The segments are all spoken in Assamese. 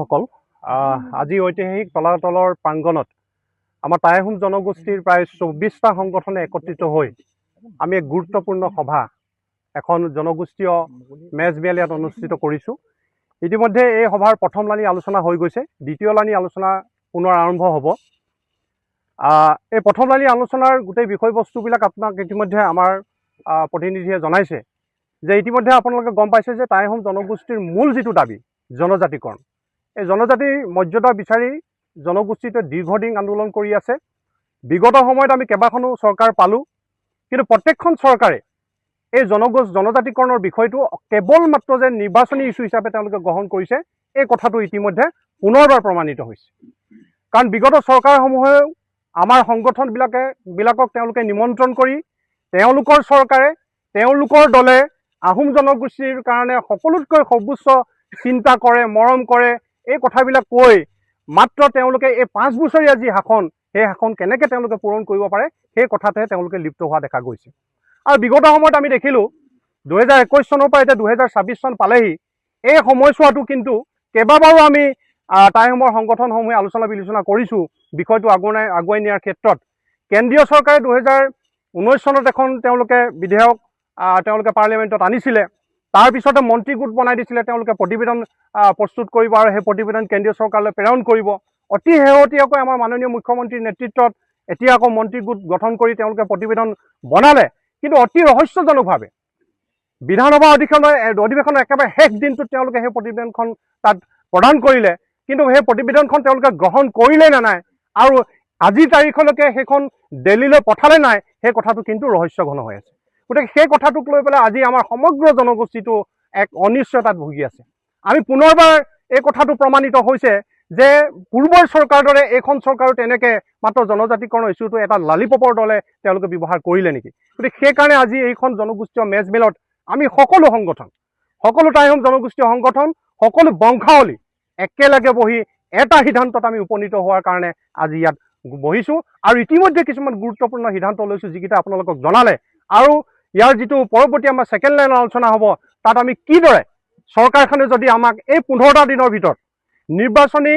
দৰ্শকসকল আজি ঐতিহাসিক তলাতলৰ প্ৰাংগণত আমাৰ টাই আহোম জনগোষ্ঠীৰ প্ৰায় 24টা সংগঠনে একত্ৰিত হৈ আমি এক গুৰুত্বপূৰ্ণ সভা এখন জনগোষ্ঠীয় মেজমেল ইয়াত অনুষ্ঠিত কৰিছোঁ। ইতিমধ্যে এই সভাৰ প্ৰথম লানি আলোচনা হৈ গৈছে, দ্বিতীয় লানি আলোচনা পুনৰ আৰম্ভ হ'ব। এই প্ৰথম লানি আলোচনাৰ গোটেই বিষয়বস্তুবিলাক আপোনাক ইতিমধ্যে আমাৰ প্ৰতিনিধিয়ে জনাইছে যে ইতিমধ্যে আপোনালোকে গম পাইছে যে টাই আহোম জনগোষ্ঠীৰ মূল যিটো দাবী জনজাতিকৰণ, এই জনজাতিৰ মৰ্যাদা বিচাৰি জনগোষ্ঠীটোৱে দীৰ্ঘদিন আন্দোলন কৰি আছে। বিগত সময়ত আমি কেইবাখনো চৰকাৰ পালোঁ, কিন্তু প্ৰত্যেকখন চৰকাৰে এই জনজাতিকৰণৰ বিষয়টো কেৱল মাত্ৰ যে নিৰ্বাচনী ইস্যু হিচাপে তেওঁলোকে গ্ৰহণ কৰিছে, এই কথাটো ইতিমধ্যে পুনৰবাৰ প্ৰমাণিত হৈছে। কাৰণ বিগত চৰকাৰসমূহেও আমাৰ সংগঠনবিলাকক তেওঁলোকে নিমন্ত্ৰণ কৰি তেওঁলোকৰ চৰকাৰে তেওঁলোকৰ দলে আহোম জনগোষ্ঠীৰ কাৰণে সকলোতকৈ সৰ্বোচ্চ চিন্তা কৰে, মৰম কৰে, এই কথাবিলাক কৈ মাত্ৰ তেওঁলোকে এই 5 বছৰীয়া যি শাসন, সেই শাসন কেনেকৈ তেওঁলোকে পূৰণ কৰিব পাৰে সেই কথাতেহে তেওঁলোকে লিপ্ত হোৱা দেখা গৈছে। আৰু বিগত সময়ত আমি দেখিলোঁ 2021 চনৰ পৰা এতিয়া 2026 চন পালেহি, এই সময়ছোৱাটো কিন্তু কেইবাবাৰো আমি টাই আহোমৰ সংগঠনসমূহে আলোচনা বিলোচনা কৰিছোঁ বিষয়টো আগুৱাই নিয়াৰ ক্ষেত্ৰত। কেন্দ্ৰীয় চৰকাৰে 2019 চনত এখন তেওঁলোকে বিধেয়ক তেওঁলোকে পাৰ্লিয়ামেণ্টত আনিছিলে, তাৰপিছতে মন্ত্ৰী গোট বনাই দিছিলে, তেওঁলোকে প্ৰতিবেদন প্ৰস্তুত কৰিব আৰু সেই প্ৰতিবেদন কেন্দ্ৰীয় চৰকাৰলৈ প্ৰেৰণ কৰিব। অতি শেহতীয়াকৈ আমাৰ মাননীয় মুখ্যমন্ত্ৰীৰ নেতৃত্বত এতিয়া আকৌ মন্ত্ৰী গোট গঠন কৰি তেওঁলোকে প্ৰতিবেদন বনালে, কিন্তু অতি ৰহস্যজনকভাৱে বিধানসভা অধিৱেশনৰ একেবাৰে শেষ দিনটোত তেওঁলোকে সেই প্ৰতিবেদনখন তাত প্ৰদান কৰিলে, কিন্তু সেই প্ৰতিবেদনখন তেওঁলোকে গ্ৰহণ কৰিলে নে নাই আৰু আজিৰ তাৰিখলৈকে সেইখন দিল্লীলৈ পঠালে নাই, সেই কথাটো কিন্তু ৰহস্যঘন হৈ আছে। গতিকে সেই কথাটোক লৈ পেলাই আজি আমাৰ সমগ্ৰ জনগোষ্ঠীটো এক অনিশ্চয়তাত ভুগি আছে। আমি পুনৰবাৰ এই কথাটো প্ৰমাণিত হৈছে যে পূৰ্বৰ চৰকাৰৰ দৰে এইখন চৰকাৰো তেনেকৈ মাত্ৰ জনজাতিকৰণৰ ইছ্যুটো এটা লালিপপৰ দলে তেওঁলোকে ব্যৱহাৰ কৰিলে নেকি। গতিকে সেইকাৰণে আজি এইখন জনগোষ্ঠীয় মেজমেলত আমি সকলো সংগঠন, সকলো টাই আহোম জনগোষ্ঠীয় সংগঠন, সকলো বংশাৱলী একেলগে বহি এটা সিদ্ধান্তত আমি উপনীত হোৱাৰ কাৰণে আজি ইয়াত বহিছোঁ। আৰু ইতিমধ্যে কিছুমান গুৰুত্বপূৰ্ণ সিদ্ধান্ত লৈছোঁ যিকেইটা আপোনালোকক জনালে, আৰু ইয়াৰ যিটো পৰৱৰ্তী আমাৰ ছেকেণ্ড লাইন আলোচনা হ'ব, তাত আমি কিদৰে চৰকাৰখনে যদি আমাক এই 15টা দিনৰ ভিতৰত নিৰ্বাচনী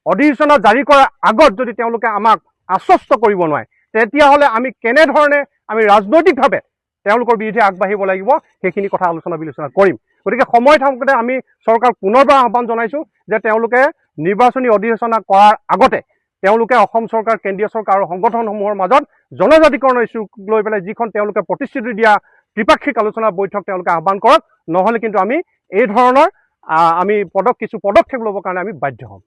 অধিসূচনা জাৰি কৰাৰ আগত যদি তেওঁলোকে আমাক আশ্বস্ত কৰিব নোৱাৰে, তেতিয়াহ'লে আমি কেনেধৰণে আমি ৰাজনৈতিকভাৱে তেওঁলোকৰ বিৰুদ্ধে আগবাঢ়িব লাগিব সেইখিনি কথা আলোচনা বিলোচনা কৰিম। গতিকে সময় থাকোঁতে আমি চৰকাৰক পুনৰবাৰ আহ্বান জনাইছোঁ যে তেওঁলোকে নিৰ্বাচনী অধিসূচনা কৰাৰ আগতে তেওঁলোকে অসম চৰকাৰ, কেন্দ্ৰীয় চৰকাৰ আৰু সংগঠনসমূহৰ মাজত জনজাতিকৰণৰ ইছ্যু লৈ পেলাই যিখন তেওঁলোকে প্ৰতিশ্ৰুতি দিয়া ত্ৰিপাক্ষিক আলোচনা বৈঠক তেওঁলোকে আহ্বান কৰক, নহ'লে কিন্তু আমি এই ধৰণৰ কিছু পদক্ষেপ ল'বৰ কাৰণে আমি বাধ্য হ'ম।